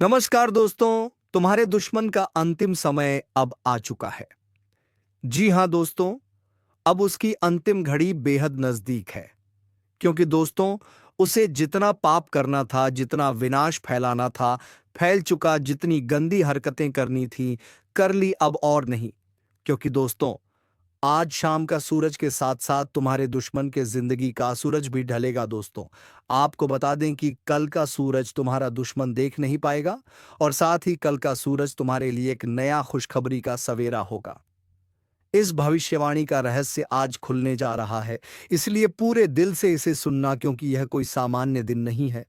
नमस्कार दोस्तों, तुम्हारे दुश्मन का अंतिम समय अब आ चुका है। जी हाँ दोस्तों, अब उसकी अंतिम घड़ी बेहद नजदीक है। क्योंकि दोस्तों, उसे जितना पाप करना था, जितना विनाश फैलाना था, फैल चुका। जितनी गंदी हरकतें करनी थी, कर ली, अब और नहीं। क्योंकि दोस्तों, आज शाम का सूरज के साथ साथ तुम्हारे दुश्मन के जिंदगी का सूरज भी ढलेगा दोस्तों। आपको बता दें कि कल का सूरज तुम्हारा दुश्मन देख नहीं पाएगा, और साथ ही कल का सूरज तुम्हारे लिए एक नया खुशखबरी का सवेरा होगा। इस भविष्यवाणी का रहस्य आज खुलने जा रहा है, इसलिए पूरे दिल से इसे सुनना, क्योंकि यह कोई सामान्य दिन नहीं है।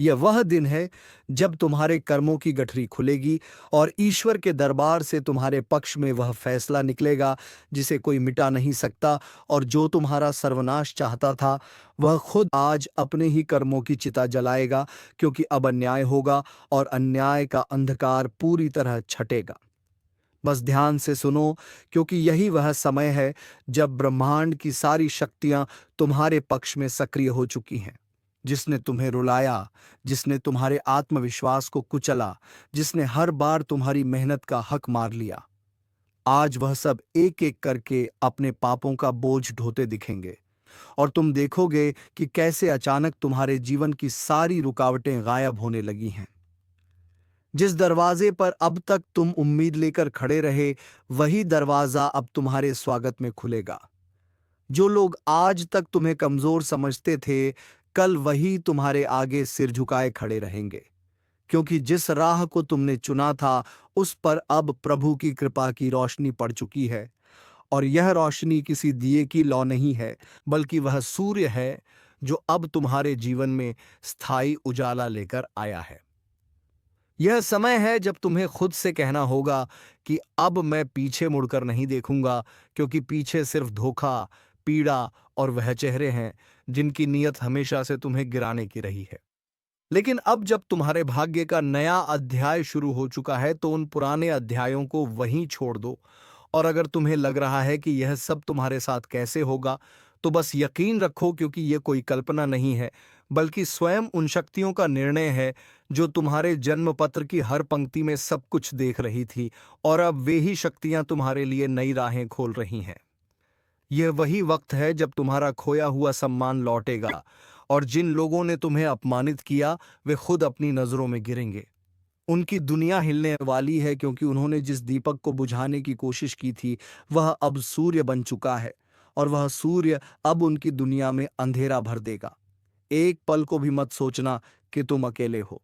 यह वह दिन है जब तुम्हारे कर्मों की गठरी खुलेगी और ईश्वर के दरबार से तुम्हारे पक्ष में वह फैसला निकलेगा जिसे कोई मिटा नहीं सकता। और जो तुम्हारा सर्वनाश चाहता था, वह खुद आज अपने ही कर्मों की चिता जलाएगा, क्योंकि अब अन्याय होगा और अन्याय का अंधकार पूरी तरह छटेगा। बस ध्यान से सुनो, क्योंकि यही वह समय है जब ब्रह्मांड की सारी शक्तियां तुम्हारे पक्ष में सक्रिय हो चुकी हैं। जिसने तुम्हें रुलाया, जिसने तुम्हारे आत्मविश्वास को कुचला, जिसने हर बार तुम्हारी मेहनत का हक मार लिया, आज वह सब एक एक करके अपने पापों का बोझ ढोते दिखेंगे। और तुम देखोगे कि कैसे अचानक तुम्हारे जीवन की सारी रुकावटें गायब होने लगी हैं। जिस दरवाजे पर अब तक तुम उम्मीद लेकर खड़े रहे, वही दरवाजा अब तुम्हारे स्वागत में खुलेगा। जो लोग आज तक तुम्हें कमजोर समझते थे, कल वही तुम्हारे आगे सिर झुकाए खड़े रहेंगे। क्योंकि जिस राह को तुमने चुना था, उस पर अब प्रभु की कृपा की रोशनी पड़ चुकी है। और यह रोशनी किसी दिए की लौ नहीं है, बल्कि वह सूर्य है जो अब तुम्हारे जीवन में स्थायी उजाला लेकर आया है। यह समय है जब तुम्हें खुद से कहना होगा कि अब मैं पीछे मुड़कर नहीं देखूंगा, क्योंकि पीछे सिर्फ धोखा, पीड़ा और वह चेहरे हैं जिनकी नीयत हमेशा से तुम्हें गिराने की रही है। लेकिन अब जब तुम्हारे भाग्य का नया अध्याय शुरू हो चुका है, तो उन पुराने अध्यायों को वहीं छोड़ दो। और अगर तुम्हें लग रहा है कि यह सब तुम्हारे साथ कैसे होगा, तो बस यकीन रखो, क्योंकि यह कोई कल्पना नहीं है, बल्कि स्वयं उन शक्तियों का निर्णय है जो तुम्हारे जन्म पत्र की हर पंक्ति में सब कुछ देख रही थी। और अब वे ही शक्तियां तुम्हारे लिए नई राहें खोल रही हैं। यह वही वक्त है जब तुम्हारा खोया हुआ सम्मान लौटेगा, और जिन लोगों ने तुम्हें अपमानित किया, वे खुद अपनी नजरों में गिरेंगे। उनकी दुनिया हिलने वाली है, क्योंकि उन्होंने जिस दीपक को बुझाने की कोशिश की थी, वह अब सूर्य बन चुका है। और वह सूर्य अब उनकी दुनिया में अंधेरा भर देगा। एक पल को भी मत सोचना कि तुम अकेले हो।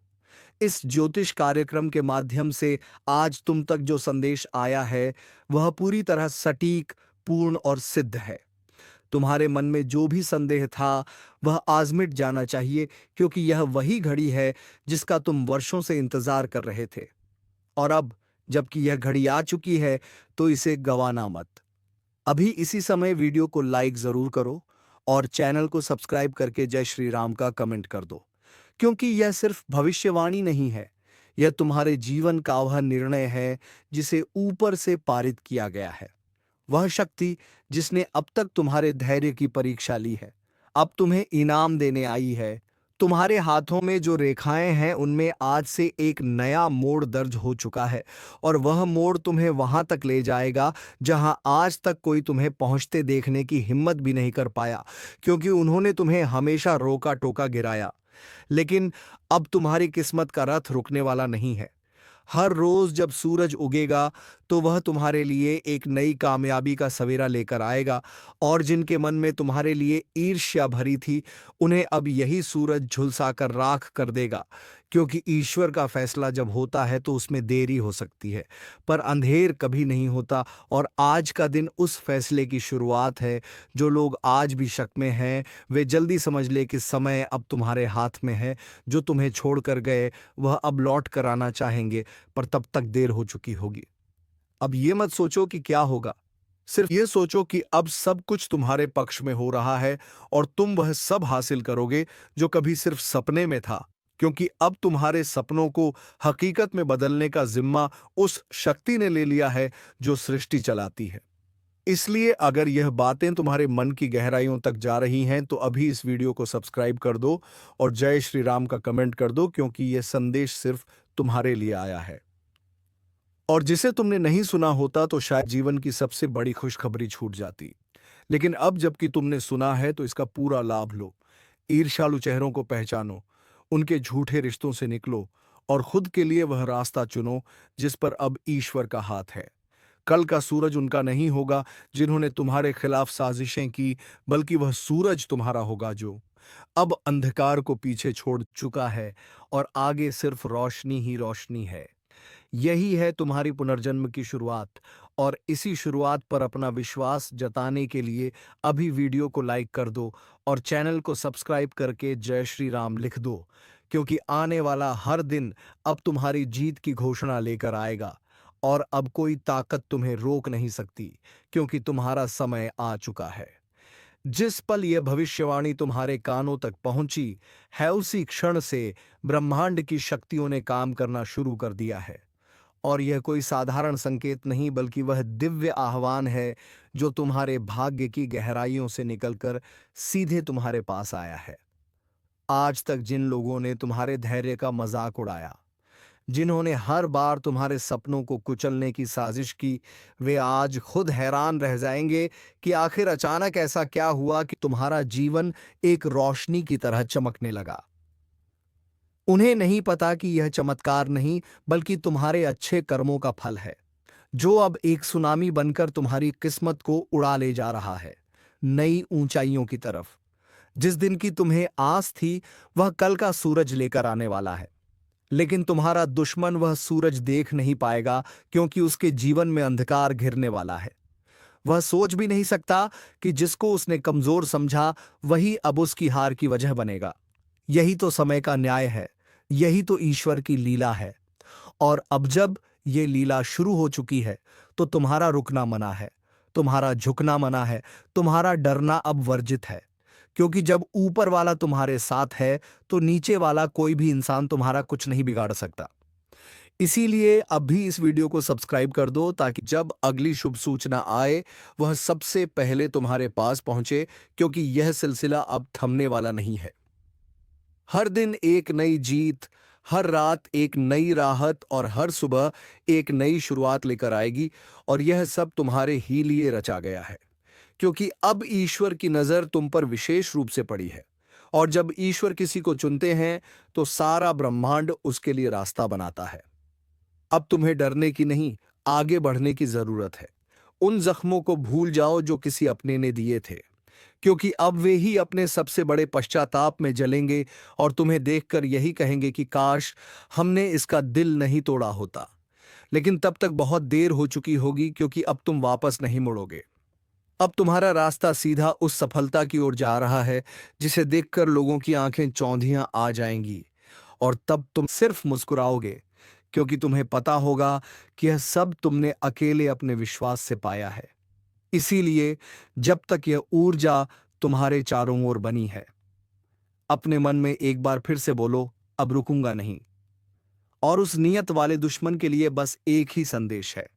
इस ज्योतिष कार्यक्रम के माध्यम से आज तुम तक जो संदेश आया है, वह पूरी तरह सटीक, पूर्ण और सिद्ध है। तुम्हारे मन में जो भी संदेह था, वह आज मिट जाना चाहिए, क्योंकि यह वही घड़ी है जिसका तुम वर्षों से इंतजार कर रहे थे। और अब जबकि यह घड़ी आ चुकी है, तो इसे गंवाना मत। अभी इसी समय वीडियो को लाइक जरूर करो और चैनल को सब्सक्राइब करके जय श्री राम का कमेंट कर दो। क्योंकि यह सिर्फ भविष्यवाणी नहीं है, यह तुम्हारे जीवन का वह निर्णय है जिसे ऊपर से पारित किया गया है। वह शक्ति जिसने अब तक तुम्हारे धैर्य की परीक्षा ली है, अब तुम्हें इनाम देने आई है। तुम्हारे हाथों में जो रेखाएं हैं, उनमें आज से एक नया मोड़ दर्ज हो चुका है। और वह मोड़ तुम्हें वहां तक ले जाएगा जहां आज तक कोई तुम्हें पहुंचते देखने की हिम्मत भी नहीं कर पाया, क्योंकि उन्होंने तुम्हें हमेशा रोका टोका गिराया। लेकिन अब तुम्हारी किस्मत का रथ रुकने वाला नहीं है। हर रोज जब सूरज उगेगा, तो वह तुम्हारे लिए एक नई कामयाबी का सवेरा लेकर आएगा। और जिनके मन में तुम्हारे लिए ईर्ष्या भरी थी, उन्हें अब यही सूरज झुलसाकर राख कर देगा। क्योंकि ईश्वर का फैसला जब होता है, तो उसमें देरी हो सकती है, पर अंधेर कभी नहीं होता। और आज का दिन उस फैसले की शुरुआत है। जो लोग आज भी शक में हैं, वे जल्दी समझ ले कि समय अब तुम्हारे हाथ में है। जो तुम्हें छोड़कर गए, वह अब लौट कर आना चाहेंगे, पर तब तक देर हो चुकी होगी। अब ये मत सोचो कि क्या होगा, सिर्फ ये सोचो कि अब सब कुछ तुम्हारे पक्ष में हो रहा है, और तुम वह सब हासिल करोगे जो कभी सिर्फ सपने में था। क्योंकि अब तुम्हारे सपनों को हकीकत में बदलने का जिम्मा उस शक्ति ने ले लिया है जो सृष्टि चलाती है। इसलिए अगर यह बातें तुम्हारे मन की गहराइयों तक जा रही हैं, तो अभी इस वीडियो को सब्सक्राइब कर दो और जय श्री राम का कमेंट कर दो, क्योंकि यह संदेश सिर्फ तुम्हारे लिए आया है और जिसे तुमने नहीं सुना होता तो शायद जीवन की सबसे बड़ी खुशखबरी छूट जाती। लेकिन अब जबकि तुमने सुना है तो इसका पूरा लाभ लो। ईर्ष्यालु चेहरों को पहचानो, उनके झूठे रिश्तों से निकलो और खुद के लिए वह रास्ता चुनो जिस पर अब ईश्वर का हाथ है। कल का सूरज उनका नहीं होगा जिन्होंने तुम्हारे खिलाफ साजिशें की, बल्कि वह सूरज तुम्हारा होगा जो अब अंधकार को पीछे छोड़ चुका है और आगे सिर्फ रोशनी ही रोशनी है। यही है तुम्हारी पुनर्जन्म की शुरुआत और इसी शुरुआत पर अपना विश्वास जताने के लिए अभी वीडियो को लाइक कर दो और चैनल को सब्सक्राइब करके जय श्री राम लिख दो, क्योंकि आने वाला हर दिन अब तुम्हारी जीत की घोषणा लेकर आएगा और अब कोई ताकत तुम्हें रोक नहीं सकती, क्योंकि तुम्हारा समय आ चुका है। जिस पल यह भविष्यवाणी तुम्हारे कानों तक पहुंची है उसी क्षण से ब्रह्मांड की शक्तियों ने काम करना शुरू कर दिया है और यह कोई साधारण संकेत नहीं बल्कि वह दिव्य आह्वान है जो तुम्हारे भाग्य की गहराइयों से निकलकर सीधे तुम्हारे पास आया है। आज तक जिन लोगों ने तुम्हारे धैर्य का मजाक उड़ाया, जिन्होंने हर बार तुम्हारे सपनों को कुचलने की साजिश की, वे आज खुद हैरान रह जाएंगे कि आखिर अचानक ऐसा क्या हुआ कि तुम्हारा जीवन एक रोशनी की तरह चमकने लगा। उन्हें नहीं पता कि यह चमत्कार नहीं बल्कि तुम्हारे अच्छे कर्मों का फल है, जो अब एक सुनामी बनकर तुम्हारी किस्मत को उड़ा ले जा रहा है नई ऊंचाइयों की तरफ। जिस दिन की तुम्हें आस थी वह कल का सूरज लेकर आने वाला है, लेकिन तुम्हारा दुश्मन वह सूरज देख नहीं पाएगा क्योंकि उसके जीवन में अंधकार घिरने वाला है। वह सोच भी नहीं सकता कि जिसको उसने कमजोर समझा वही अब उसकी हार की वजह बनेगा। यही तो समय का न्याय है, यही तो ईश्वर की लीला है। और अब जब ये लीला शुरू हो चुकी है तो तुम्हारा रुकना मना है, तुम्हारा झुकना मना है, तुम्हारा डरना अब वर्जित है, क्योंकि जब ऊपर वाला तुम्हारे साथ है तो नीचे वाला कोई भी इंसान तुम्हारा कुछ नहीं बिगाड़ सकता। इसीलिए अब भी इस वीडियो को सब्सक्राइब कर दो ताकि जब अगली शुभ सूचना आए वह सबसे पहले तुम्हारे पास पहुंचे, क्योंकि यह सिलसिला अब थमने वाला नहीं है। हर दिन एक नई जीत, हर रात एक नई राहत और हर सुबह एक नई शुरुआत लेकर आएगी और यह सब तुम्हारे ही लिए रचा गया है, क्योंकि अब ईश्वर की नजर तुम पर विशेष रूप से पड़ी है और जब ईश्वर किसी को चुनते हैं तो सारा ब्रह्मांड उसके लिए रास्ता बनाता है। अब तुम्हें डरने की नहीं, आगे बढ़ने की जरूरत है। उन जख्मों को भूल जाओ जो किसी अपने ने दिए थे, क्योंकि अब वे ही अपने सबसे बड़े पश्चाताप में जलेंगे और तुम्हें देखकर यही कहेंगे कि काश हमने इसका दिल नहीं तोड़ा होता। लेकिन तब तक बहुत देर हो चुकी होगी, क्योंकि अब तुम वापस नहीं मुड़ोगे। अब तुम्हारा रास्ता सीधा उस सफलता की ओर जा रहा है जिसे देखकर लोगों की आंखें चौंधियां आ जाएंगी और तब तुम सिर्फ मुस्कुराओगे, क्योंकि तुम्हें पता होगा कि यह सब तुमने अकेले अपने विश्वास से पाया है। इसीलिए जब तक यह ऊर्जा तुम्हारे चारों ओर बनी है, अपने मन में एक बार फिर से बोलो, अब रुकूंगा नहीं। और उस नियत वाले दुश्मन के लिए बस एक ही संदेश है,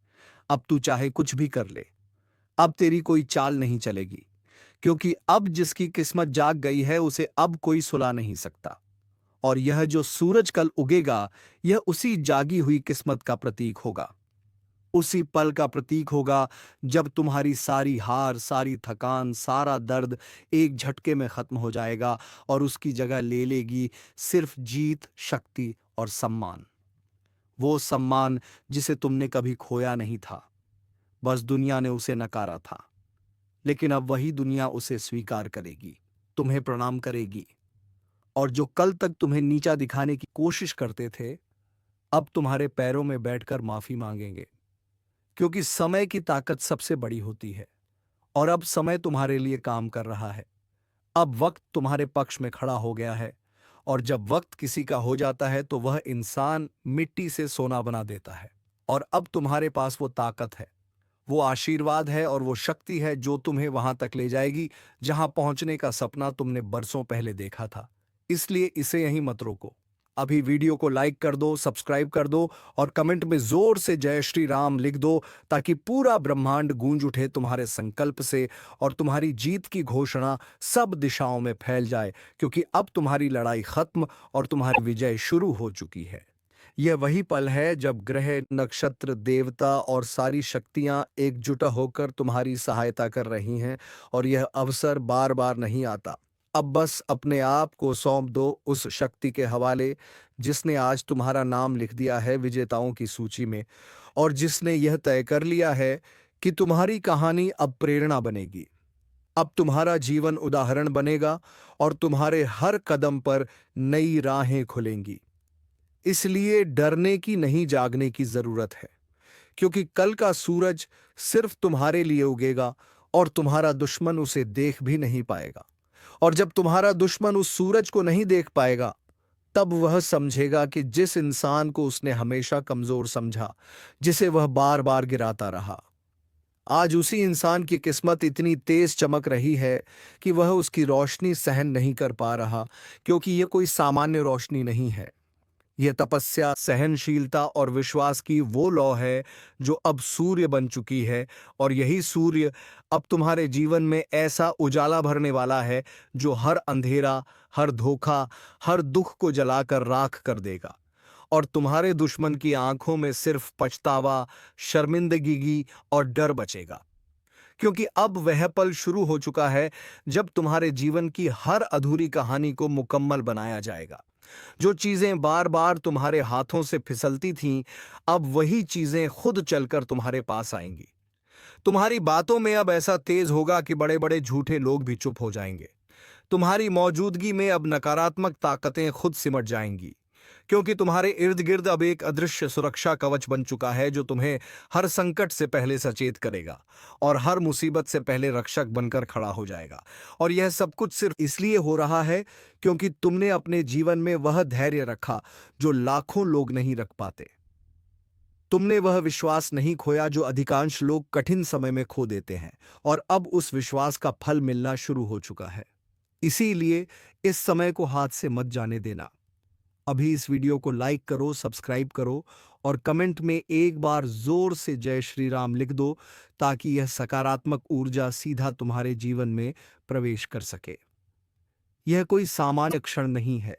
अब तू चाहे कुछ भी कर ले, अब तेरी कोई चाल नहीं चलेगी, क्योंकि अब जिसकी किस्मत जाग गई है उसे अब कोई सुला नहीं सकता। और यह जो सूरज कल उगेगा यह उसी जागी हुई किस्मत का प्रतीक होगा, उसी पल का प्रतीक होगा जब तुम्हारी सारी हार, सारी थकान, सारा दर्द एक झटके में खत्म हो जाएगा और उसकी जगह ले लेगी सिर्फ जीत, शक्ति और सम्मान। वो सम्मान जिसे तुमने कभी खोया नहीं था, बस दुनिया ने उसे नकारा था। लेकिन अब वही दुनिया उसे स्वीकार करेगी, तुम्हें प्रणाम करेगी और जो कल तक तुम्हें नीचा दिखाने की कोशिश करते थे अब तुम्हारे पैरों में बैठकर माफी मांगेंगे, क्योंकि समय की ताकत सबसे बड़ी होती है और अब समय तुम्हारे लिए काम कर रहा है। अब वक्त तुम्हारे पक्ष में खड़ा हो गया है और जब वक्त किसी का हो जाता है तो वह इंसान मिट्टी से सोना बना देता है। और अब तुम्हारे पास वो ताकत है, वो आशीर्वाद है और वो शक्ति है जो तुम्हें वहां तक ले जाएगी जहां पहुंचने का सपना तुमने बरसों पहले देखा था। इसलिए इसे यहीं मत रोको। अभी वीडियो को लाइक कर दो, सब्सक्राइब कर दो और कमेंट में जोर से जय श्री राम लिख दो ताकि पूरा ब्रह्मांड गूंज उठे तुम्हारे संकल्प से और तुम्हारी जीत की घोषणा सब दिशाओं में फैल जाए, क्योंकि अब तुम्हारी लड़ाई खत्म और तुम्हारी विजय शुरू हो चुकी है। यह वही पल है जब ग्रह, नक्षत्र, देवता और सारी शक्तियां एकजुट होकर तुम्हारी सहायता कर रही हैं और यह अवसर बार बार नहीं आता। अब बस अपने आप को सौंप दो उस शक्ति के हवाले जिसने आज तुम्हारा नाम लिख दिया है विजेताओं की सूची में और जिसने यह तय कर लिया है कि तुम्हारी कहानी अब प्रेरणा बनेगी। अब तुम्हारा जीवन उदाहरण बनेगा और तुम्हारे हर कदम पर नई राहें खुलेंगी। इसलिए डरने की नहीं, जागने की जरूरत है, क्योंकि कल का सूरज सिर्फ तुम्हारे लिए उगेगा और तुम्हारा दुश्मन उसे देख भी नहीं पाएगा। और जब तुम्हारा दुश्मन उस सूरज को नहीं देख पाएगा, तब वह समझेगा कि जिस इंसान को उसने हमेशा कमजोर समझा, जिसे वह बार बार गिराता रहा, आज उसी इंसान की किस्मत इतनी तेज चमक रही है कि वह उसकी रोशनी सहन नहीं कर पा रहा, क्योंकि यह कोई सामान्य रोशनी नहीं है। यह तपस्या, सहनशीलता और विश्वास की वो लौ है जो अब सूर्य बन चुकी है, और यही सूर्य अब तुम्हारे जीवन में ऐसा उजाला भरने वाला है जो हर अंधेरा, हर धोखा, हर दुख को जलाकर राख कर देगा। और तुम्हारे दुश्मन की आंखों में सिर्फ पछतावा, शर्मिंदगी और डर बचेगा, क्योंकि अब वह पल शुरू हो चुका है जब तुम्हारे जीवन की हर अधूरी कहानी को मुकम्मल बनाया जाएगा। जो चीजें बार बार तुम्हारे हाथों से फिसलती थीं, अब वही चीजें खुद चलकर तुम्हारे पास आएंगी। तुम्हारी बातों में अब ऐसा तेज होगा कि बड़े बड़े झूठे लोग भी चुप हो जाएंगे। तुम्हारी मौजूदगी में अब नकारात्मक ताकतें खुद सिमट जाएंगी, क्योंकि तुम्हारे इर्द गिर्द अब एक अदृश्य सुरक्षा कवच बन चुका है जो तुम्हें हर संकट से पहले सचेत करेगा और हर मुसीबत से पहले रक्षक बनकर खड़ा हो जाएगा। और यह सब कुछ सिर्फ इसलिए हो रहा है क्योंकि तुमने अपने जीवन में वह धैर्य रखा जो लाखों लोग नहीं रख पाते। तुमने वह विश्वास नहीं खोया जो अधिकांश लोग कठिन समय में खो देते हैं, और अब उस विश्वास का फल मिलना शुरू हो चुका है। इसीलिए इस समय को हाथ से मत जाने देना। अभी इस वीडियो को लाइक करो, सब्सक्राइब करो और कमेंट में एक बार जोर से जय श्री राम लिख दो, ताकि यह सकारात्मक ऊर्जा सीधा तुम्हारे जीवन में प्रवेश कर सके। यह कोई सामान्य क्षण नहीं है,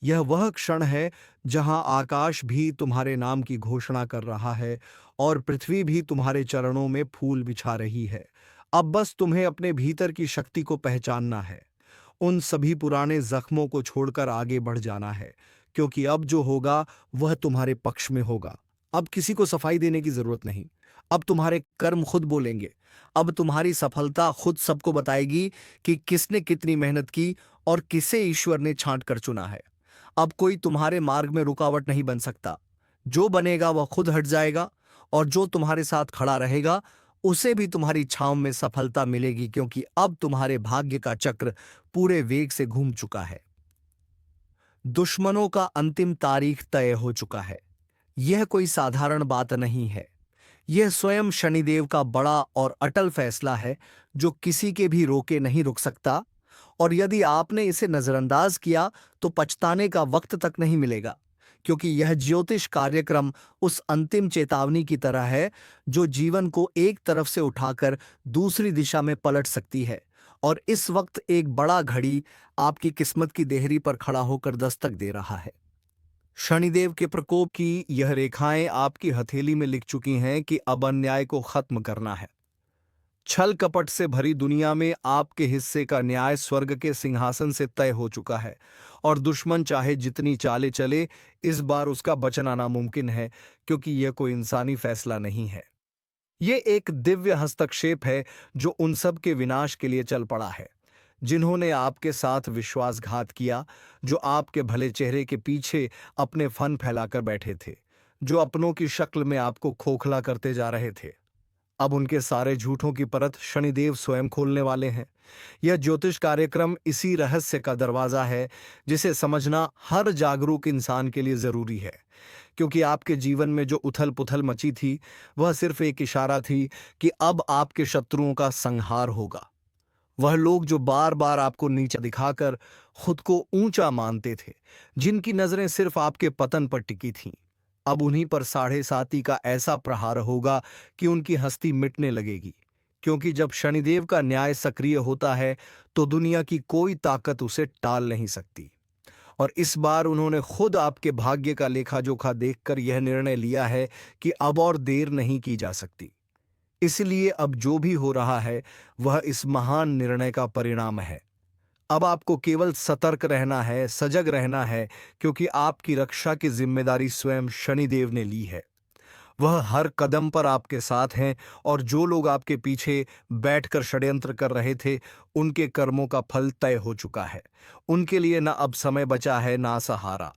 यह वह क्षण है जहां आकाश भी तुम्हारे नाम की घोषणा कर रहा है और पृथ्वी भी तुम्हारे चरणों में फूल बिछा रही है। अब बस तुम्हें अपने भीतर की शक्ति को पहचानना है, उन सभी पुराने जख्मों को छोड़कर आगे बढ़ जाना है, क्योंकि अब जो होगा वह तुम्हारे पक्ष में होगा। अब किसी को सफाई देने की जरूरत नहीं, अब तुम्हारे कर्म खुद बोलेंगे। अब तुम्हारी सफलता खुद सबको बताएगी कि किसने कितनी मेहनत की और किसे ईश्वर ने छांट कर चुना है। अब कोई तुम्हारे मार्ग में रुकावट नहीं बन सकता। जो बनेगा वह खुद हट जाएगा, और जो तुम्हारे साथ खड़ा रहेगा उसे भी तुम्हारी छांव में सफलता मिलेगी, क्योंकि अब तुम्हारे भाग्य का चक्र पूरे वेग से घूम चुका है। दुश्मनों का अंतिम तारीख तय हो चुका है। यह कोई साधारण बात नहीं है, यह स्वयं शनिदेव का बड़ा और अटल फैसला है जो किसी के भी रोके नहीं रुक सकता। और यदि आपने इसे नजरअंदाज किया तो पछताने का वक्त तक नहीं मिलेगा, क्योंकि यह ज्योतिष कार्यक्रम उस अंतिम चेतावनी की तरह है जो जीवन को एक तरफ से उठाकर दूसरी दिशा में पलट सकती है। और इस वक्त एक बड़ा घड़ी आपकी किस्मत की देहरी पर खड़ा होकर दस्तक दे रहा है। शनिदेव के प्रकोप की यह रेखाएं आपकी हथेली में लिख चुकी हैं कि अब अन्याय को खत्म करना है। छल कपट से भरी दुनिया में आपके हिस्से का न्याय स्वर्ग के सिंहासन से तय हो चुका है, और दुश्मन चाहे जितनी चाले चले, इस बार उसका बचना नामुमकिन है, क्योंकि यह कोई इंसानी फैसला नहीं है। यह एक दिव्य हस्तक्षेप है जो उन सब के विनाश के लिए चल पड़ा है जिन्होंने आपके साथ विश्वासघात किया, जो आपके भले चेहरे के पीछे अपने फन फैलाकर बैठे थे, जो अपनों की शक्ल में आपको खोखला करते जा रहे थे। अब उनके सारे झूठों की परत शनिदेव स्वयं खोलने वाले हैं। यह ज्योतिष कार्यक्रम इसी रहस्य का दरवाजा है जिसे समझना हर जागरूक इंसान के लिए जरूरी है, क्योंकि आपके जीवन में जो उथल पुथल मची थी वह सिर्फ एक इशारा थी कि अब आपके शत्रुओं का संहार होगा। वह लोग जो बार बार आपको नीचा दिखाकर खुद को ऊंचा मानते थे, जिनकी नजरें सिर्फ आपके पतन पर टिकी थीं, अब उन्हीं पर 7.5 का ऐसा प्रहार होगा कि उनकी हस्ती मिटने लगेगी। क्योंकि जब शनिदेव का न्याय सक्रिय होता है तो दुनिया की कोई ताकत उसे टाल नहीं सकती। और इस बार उन्होंने खुद आपके भाग्य का लेखा जोखा देखकर यह निर्णय लिया है कि अब और देर नहीं की जा सकती। इसलिए अब जो भी हो रहा है वह इस महान निर्णय का परिणाम है। अब आपको केवल सतर्क रहना है, सजग रहना है, क्योंकि आपकी रक्षा की जिम्मेदारी स्वयं शनिदेव ने ली है। वह हर कदम पर आपके साथ हैं और जो लोग आपके पीछे बैठकर षड्यंत्र कर रहे थे, उनके कर्मों का फल तय हो चुका है। उनके लिए न अब समय बचा है ना सहारा,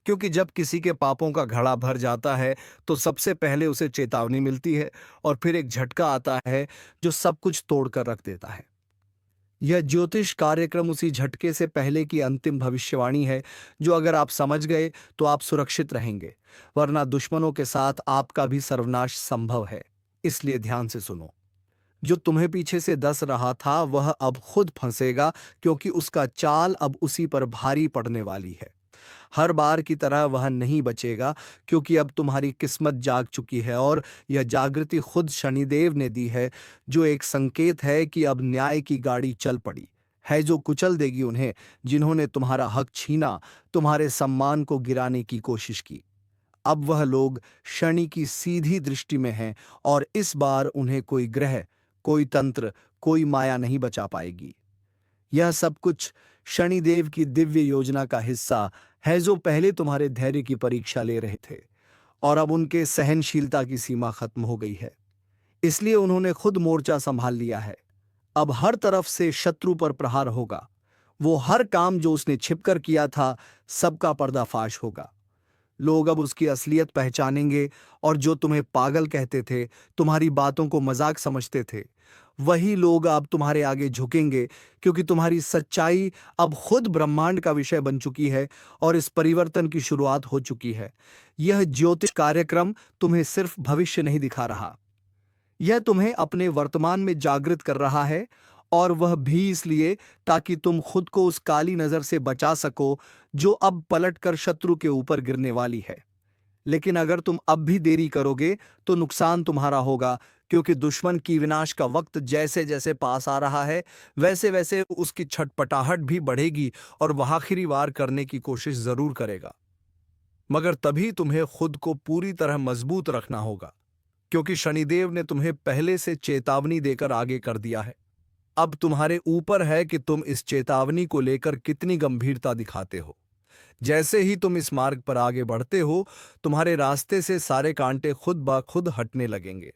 क्योंकि जब किसी के पापों का घड़ा भर जाता है तो सबसे पहले उसे चेतावनी मिलती है और फिर एक झटका आता है जो सब कुछ तोड़कर रख देता है। यह ज्योतिष कार्यक्रम उसी झटके से पहले की अंतिम भविष्यवाणी है, जो अगर आप समझ गए तो आप सुरक्षित रहेंगे, वरना दुश्मनों के साथ आपका भी सर्वनाश संभव है। इसलिए ध्यान से सुनो। जो तुम्हें पीछे से डस रहा था वह अब खुद फंसेगा, क्योंकि उसका चाल अब उसी पर भारी पड़ने वाली है। हर बार की तरह वह नहीं बचेगा, क्योंकि अब तुम्हारी किस्मत जाग चुकी है और यह जागृति खुद शनिदेव ने दी है, जो एक संकेत है कि अब न्याय की गाड़ी चल पड़ी है, जो कुचल देगी उन्हें जिन्होंने तुम्हारा हक छीना, तुम्हारे सम्मान को गिराने की कोशिश की। अब वह लोग शनि की सीधी दृष्टि में हैं और इस बार उन्हें कोई ग्रह, कोई तंत्र, कोई माया नहीं बचा पाएगी। यह सब कुछ शनिदेव की दिव्य योजना का हिस्सा है, जो पहले तुम्हारे धैर्य की परीक्षा ले रहे थे और अब उनके सहनशीलता की सीमा खत्म हो गई है। इसलिए उन्होंने खुद मोर्चा संभाल लिया है। अब हर तरफ से शत्रु पर प्रहार होगा। वो हर काम जो उसने छिपकर किया था, सबका पर्दाफाश होगा। लोग अब उसकी असलियत पहचानेंगे और जो तुम्हें पागल कहते थे, तुम्हारी बातों को मजाक समझते थे, वही लोग अब तुम्हारे आगे झुकेंगे, क्योंकि तुम्हारी सच्चाई अब खुद ब्रह्मांड का विषय बन चुकी है और इस परिवर्तन की शुरुआत हो चुकी है। यह ज्योतिष कार्यक्रम तुम्हें सिर्फ भविष्य नहीं दिखा रहा, यह तुम्हें अपने वर्तमान में जागृत कर रहा है, और वह भी इसलिए ताकि तुम खुद को उस काली नजर से बचा सको जो अब पलटकर शत्रु के ऊपर गिरने वाली है। लेकिन अगर तुम अब भी देरी करोगे तो नुकसान तुम्हारा होगा, क्योंकि दुश्मन की विनाश का वक्त जैसे जैसे पास आ रहा है, वैसे वैसे उसकी छटपटाहट भी बढ़ेगी और वह आखिरी वार करने की कोशिश जरूर करेगा। मगर तभी तुम्हें खुद को पूरी तरह मजबूत रखना होगा, क्योंकि शनिदेव ने तुम्हें पहले से चेतावनी देकर आगे कर दिया है। अब तुम्हारे ऊपर है कि तुम इस चेतावनी को लेकर कितनी गंभीरता दिखाते हो। जैसे ही तुम इस मार्ग पर आगे बढ़ते हो, तुम्हारे रास्ते से सारे कांटे खुद ब खुद हटने लगेंगे।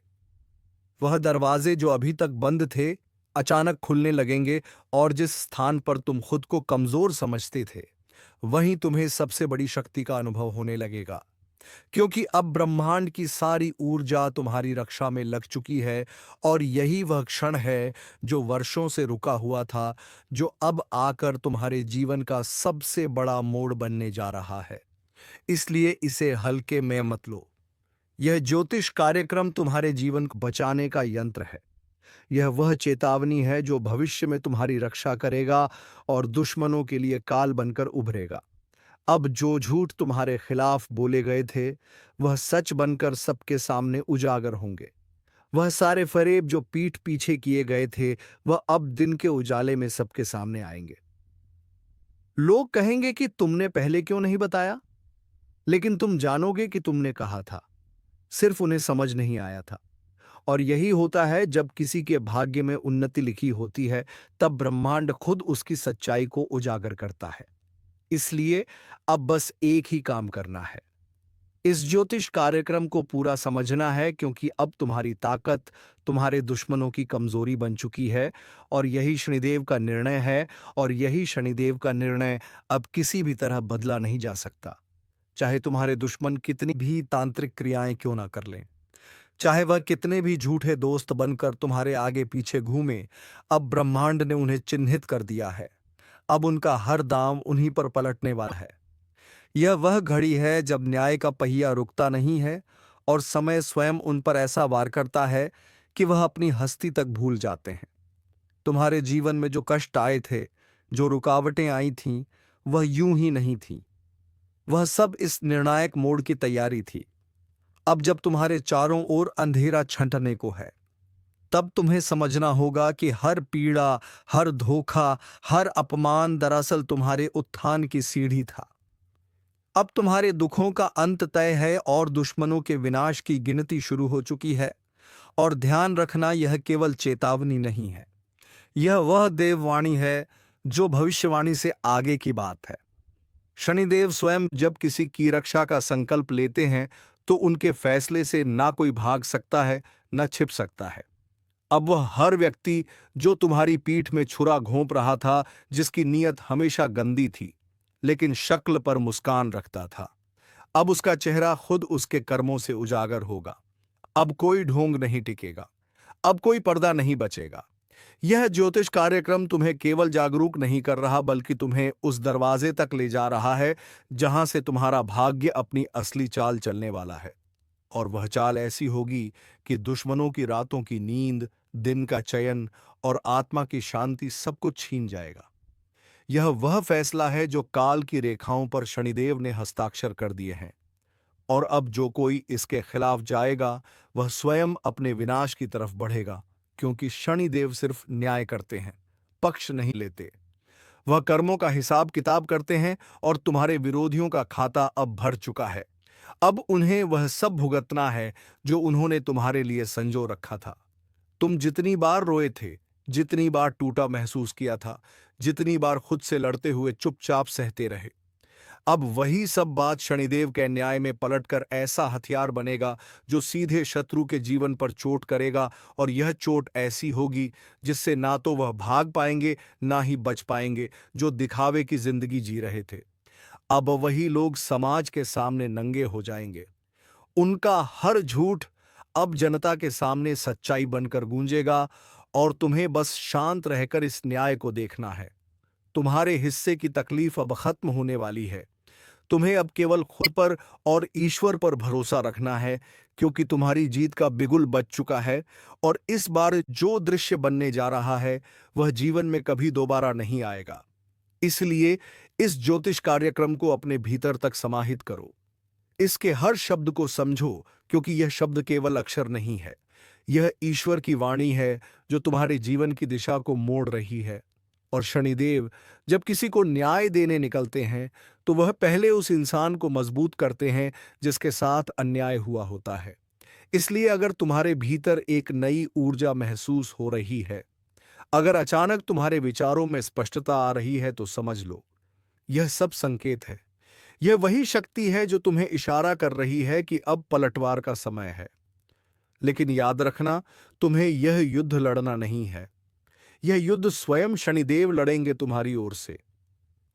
वह दरवाजे जो अभी तक बंद थे, अचानक खुलने लगेंगे और जिस स्थान पर तुम खुद को कमजोर समझते थे, वहीं तुम्हें सबसे बड़ी शक्ति का अनुभव होने लगेगा, क्योंकि अब ब्रह्मांड की सारी ऊर्जा तुम्हारी रक्षा में लग चुकी है और यही वह क्षण है जो वर्षों से रुका हुआ था, जो अब आकर तुम्हारे जीवन का सबसे बड़ा मोड़ बनने जा रहा है। इसलिए इसे हल्के में मत लो। यह ज्योतिष कार्यक्रम तुम्हारे जीवन को बचाने का यंत्र है। यह वह चेतावनी है जो भविष्य में तुम्हारी रक्षा करेगा और दुश्मनों के लिए काल बनकर उभरेगा। अब जो झूठ तुम्हारे खिलाफ बोले गए थे, वह सच बनकर सबके सामने उजागर होंगे। वह सारे फरेब जो पीठ पीछे किए गए थे, वह अब दिन के उजाले में सबके सामने आएंगे। लोग कहेंगे कि तुमने पहले क्यों नहीं बताया, लेकिन तुम जानोगे कि तुमने कहा था, सिर्फ उन्हें समझ नहीं आया था। और यही होता है जब किसी के भाग्य में उन्नति लिखी होती है, तब ब्रह्मांड खुद उसकी सच्चाई को उजागर करता है। इसलिए अब बस एक ही काम करना है, इस ज्योतिष कार्यक्रम को पूरा समझना है, क्योंकि अब तुम्हारी ताकत तुम्हारे दुश्मनों की कमजोरी बन चुकी है और यही शनिदेव का निर्णय है, और यही शनिदेव का निर्णय अब किसी भी तरह बदला नहीं जा सकता। चाहे तुम्हारे दुश्मन कितनी भी तांत्रिक क्रियाएं क्यों ना कर लें, चाहे वह कितने भी झूठे दोस्त बनकर तुम्हारे आगे पीछे घूमे, अब ब्रह्मांड ने उन्हें चिन्हित कर दिया है। अब उनका हर दांव उन्हीं पर पलटने वाला है। यह वह घड़ी है जब न्याय का पहिया रुकता नहीं है और समय स्वयं उन पर ऐसा वार करता है कि वह अपनी हस्ती तक भूल जाते हैं। तुम्हारे जीवन में जो कष्ट आए थे, जो रुकावटें आई थीं, वह यूं ही नहीं थीं। वह सब इस निर्णायक मोड़ की तैयारी थी। अब जब तुम्हारे चारों ओर अंधेरा छंटने को है, तब तुम्हें समझना होगा कि हर पीड़ा, हर धोखा, हर अपमान दरअसल तुम्हारे उत्थान की सीढ़ी था। अब तुम्हारे दुखों का अंत तय है और दुश्मनों के विनाश की गिनती शुरू हो चुकी है। और ध्यान रखना, यह केवल चेतावनी नहीं है, यह वह देववाणी है जो भविष्यवाणी से आगे की बात है। शनिदेव स्वयं जब किसी की रक्षा का संकल्प लेते हैं तो उनके फैसले से ना कोई भाग सकता है, न छिप सकता है। अब वह हर व्यक्ति जो तुम्हारी पीठ में छुरा घोंप रहा था, जिसकी नीयत हमेशा गंदी थी लेकिन शक्ल पर मुस्कान रखता था, अब उसका चेहरा खुद उसके कर्मों से उजागर होगा। अब कोई ढोंग नहीं टिकेगा, अब कोई पर्दा नहीं बचेगा। यह ज्योतिष कार्यक्रम तुम्हें केवल जागरूक नहीं कर रहा, बल्कि तुम्हें उस दरवाजे तक ले जा रहा है जहां से तुम्हारा भाग्य अपनी असली चाल चलने वाला है। और वह चाल ऐसी होगी कि दुश्मनों की रातों की नींद, दिन का चयन और आत्मा की शांति सब कुछ छीन जाएगा। यह वह फैसला है जो काल की रेखाओं पर शनिदेव ने हस्ताक्षर कर दिए हैं। और अब जो कोई इसके खिलाफ जाएगा वह स्वयं अपने विनाश की तरफ बढ़ेगा, क्योंकि शनिदेव सिर्फ न्याय करते हैं, पक्ष नहीं लेते। वह कर्मों का हिसाब किताब करते हैं और तुम्हारे विरोधियों का खाता अब भर चुका है। अब उन्हें वह सब भुगतना है जो उन्होंने तुम्हारे लिए संजो रखा था। तुम जितनी बार रोए थे, जितनी बार टूटा महसूस किया था, जितनी बार खुद से लड़ते हुए चुपचाप सहते रहे, अब वही सब बात शनिदेव के न्याय में पलटकर ऐसा हथियार बनेगा जो सीधे शत्रु के जीवन पर चोट करेगा। और यह चोट ऐसी होगी जिससे ना तो वह भाग पाएंगे, ना ही बच पाएंगे जो दिखावे की जिंदगी जी रहे थे। अब वही लोग समाज के सामने नंगे हो जाएंगे। उनका हर झूठ अब जनता के सामने सच्चाई बनकर गूंजेगा। और तुम्हें बस शांत रहकर इस न्याय को देखना है। तुम्हारे हिस्से की तकलीफ अब खत्म होने वाली है। तुम्हें अब केवल खुद पर और ईश्वर पर भरोसा रखना है, क्योंकि तुम्हारी जीत का बिगुल बज चुका है। और इस बार जो दृश्य बनने जा रहा है वह जीवन में कभी दोबारा नहीं आएगा। इसलिए इस ज्योतिष कार्यक्रम को अपने भीतर तक समाहित करो। इसके हर शब्द को समझो, क्योंकि यह शब्द केवल अक्षर नहीं है, यह ईश्वर की वाणी है जो तुम्हारे जीवन की दिशा को मोड़ रही है। और शनिदेव जब किसी को न्याय देने निकलते हैं तो वह पहले उस इंसान को मजबूत करते हैं जिसके साथ अन्याय हुआ होता है। इसलिए अगर तुम्हारे भीतर एक नई ऊर्जा महसूस हो रही है, अगर अचानक तुम्हारे विचारों में स्पष्टता आ रही है, तो समझ लो यह सब संकेत है। यह वही शक्ति है जो तुम्हें इशारा कर रही है कि अब पलटवार का समय है। लेकिन याद रखना, तुम्हें यह युद्ध लड़ना नहीं है, यह युद्ध स्वयं शनिदेव लड़ेंगे तुम्हारी ओर से।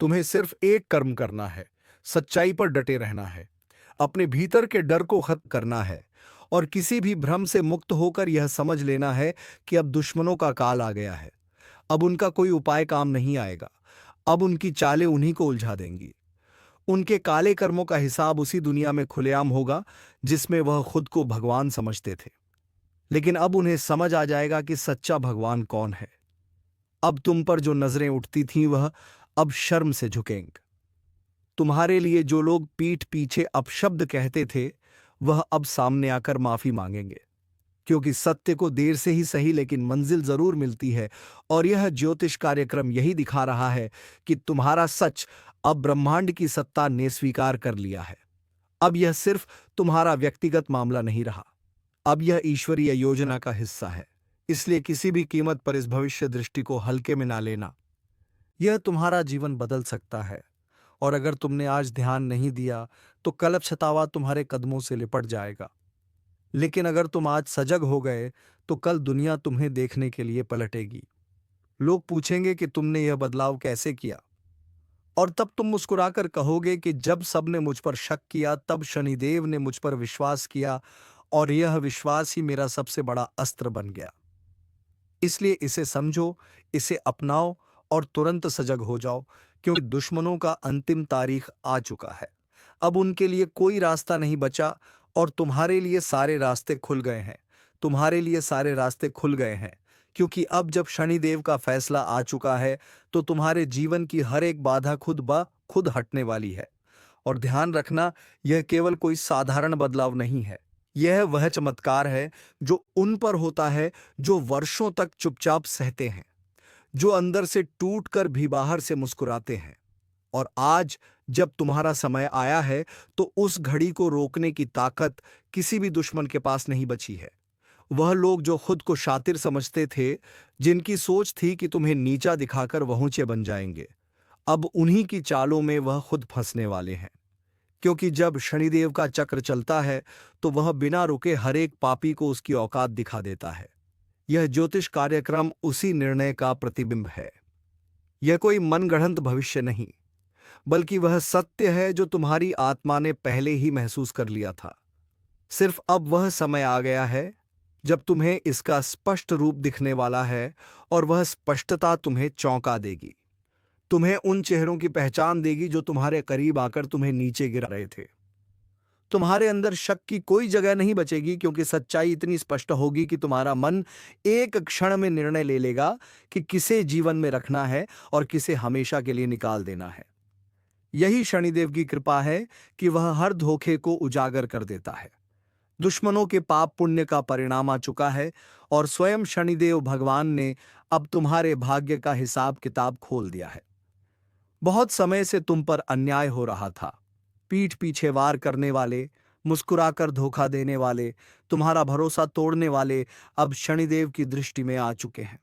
तुम्हें सिर्फ एक कर्म करना है, सच्चाई पर डटे रहना है, अपने भीतर के डर को खत्म करना है और किसी भी भ्रम से मुक्त होकर यह समझ लेना है कि अब दुश्मनों का काल आ गया है। अब उनका कोई उपाय काम नहीं आएगा। अब उनकी चालें उन्हीं को उलझा देंगी। उनके काले कर्मों का हिसाब उसी दुनिया में खुलेआम होगा जिसमें वह खुद को भगवान समझते थे। लेकिन अब उन्हें समझ आ जाएगा कि सच्चा भगवान कौन है। अब तुम पर जो नजरें उठती थीं वह अब शर्म से झुकेंगे। तुम्हारे लिए जो लोग पीठ पीछे अपशब्द कहते थे वह अब सामने आकर माफी मांगेंगे, क्योंकि सत्य को देर से ही सही लेकिन मंजिल जरूर मिलती है। और यह ज्योतिष कार्यक्रम यही दिखा रहा है कि तुम्हारा सच अब ब्रह्मांड की सत्ता ने स्वीकार कर लिया है। अब यह सिर्फ तुम्हारा व्यक्तिगत मामला नहीं रहा, अब यह ईश्वरीय योजना का हिस्सा है। इसलिए किसी भी कीमत पर इस भविष्य दृष्टि को हल्के में ना लेना। यह तुम्हारा जीवन बदल सकता है। और अगर तुमने आज ध्यान नहीं दिया तो कल पछतावा तुम्हारे कदमों से लिपट जाएगा। लेकिन अगर तुम आज सजग हो गए तो कल दुनिया तुम्हें देखने के लिए पलटेगी। लोग पूछेंगे कि तुमने यह बदलाव कैसे किया, और तब तुम मुस्कुराकर कहोगे कि जब सबने मुझ पर शक किया तब शनिदेव ने मुझ पर विश्वास किया, और यह विश्वास ही मेरा सबसे बड़ा अस्त्र बन गया। इसलिए इसे समझो, इसे अपनाओ और तुरंत सजग हो जाओ, क्योंकि दुश्मनों का अंतिम तारीख आ चुका है। अब उनके लिए कोई रास्ता नहीं बचा और तुम्हारे लिए सारे रास्ते खुल गए हैं। तुम्हारे लिए सारे रास्ते खुल गए हैं, क्योंकि अब जब शनिदेव का फैसला आ चुका है तो तुम्हारे जीवन की हर एक बाधा खुद ब खुद हटने वाली है। और ध्यान रखना, यह केवल कोई साधारण बदलाव नहीं है, यह वह चमत्कार है जो उन पर होता है जो वर्षों तक चुपचाप सहते हैं, जो अंदर से टूट कर भी बाहर से मुस्कुराते हैं। और आज जब तुम्हारा समय आया है तो उस घड़ी को रोकने की ताकत किसी भी दुश्मन के पास नहीं बची है। वह लोग जो खुद को शातिर समझते थे, जिनकी सोच थी कि तुम्हें नीचा दिखाकर वह ऊंचे बन जाएंगे, अब उन्हीं की चालों में वह खुद फंसने वाले हैं। क्योंकि जब शनिदेव का चक्र चलता है तो वह बिना रुके हर एक पापी को उसकी औकात दिखा देता है। यह ज्योतिष कार्यक्रम उसी निर्णय का प्रतिबिंब है। यह कोई मनगढ़ंत भविष्य नहीं, बल्कि वह सत्य है जो तुम्हारी आत्मा ने पहले ही महसूस कर लिया था। सिर्फ अब वह समय आ गया है जब तुम्हें इसका स्पष्ट रूप दिखने वाला है, और वह स्पष्टता तुम्हें चौंका देगी। तुम्हें उन चेहरों की पहचान देगी जो तुम्हारे करीब आकर तुम्हें नीचे गिरा रहे थे। तुम्हारे अंदर शक की कोई जगह नहीं बचेगी, क्योंकि सच्चाई इतनी स्पष्ट होगी कि तुम्हारा मन एक क्षण में निर्णय ले लेगा कि किसे जीवन में रखना है और किसे हमेशा के लिए निकाल देना है। यही शनिदेव की कृपा है कि वह हर धोखे को उजागर कर देता है। दुश्मनों के पाप पुण्य का परिणाम आ चुका है, और स्वयं शनिदेव भगवान ने अब तुम्हारे भाग्य का हिसाब किताब खोल दिया है। बहुत समय से तुम पर अन्याय हो रहा था। पीठ पीछे वार करने वाले, मुस्कुराकर धोखा देने वाले, तुम्हारा भरोसा तोड़ने वाले अब शनिदेव की दृष्टि में आ चुके हैं।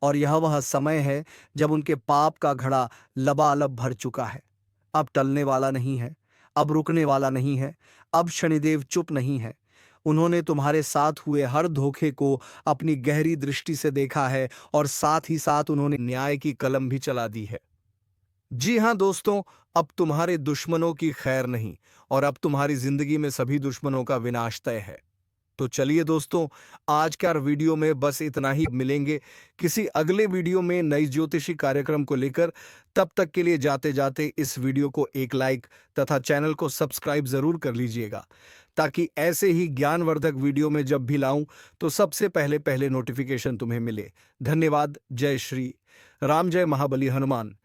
और यह वह समय है जब उनके पाप का घड़ा लबालब भर चुका है। अब टलने वाला नहीं है, अब रुकने वाला नहीं है। अब शनिदेव चुप नहीं है। उन्होंने तुम्हारे साथ हुए हर धोखे को अपनी गहरी दृष्टि से देखा है, और साथ ही साथ उन्होंने न्याय की कलम भी चला दी है। जी हां दोस्तों, अब तुम्हारे दुश्मनों की खैर नहीं, और अब तुम्हारी जिंदगी में सभी दुश्मनों का विनाश तय है। तो चलिए दोस्तों, आज का वीडियो में बस इतना ही। मिलेंगे किसी अगले वीडियो में नई ज्योतिषी कार्यक्रम को लेकर। तब तक के लिए जाते जाते इस वीडियो को एक लाइक तथा चैनल को सब्सक्राइब जरूर कर लीजिएगा, ताकि ऐसे ही ज्ञानवर्धक वीडियो में जब भी लाऊं तो सबसे पहले नोटिफिकेशन तुम्हें मिले। धन्यवाद। जय श्री राम, जय महाबली हनुमान।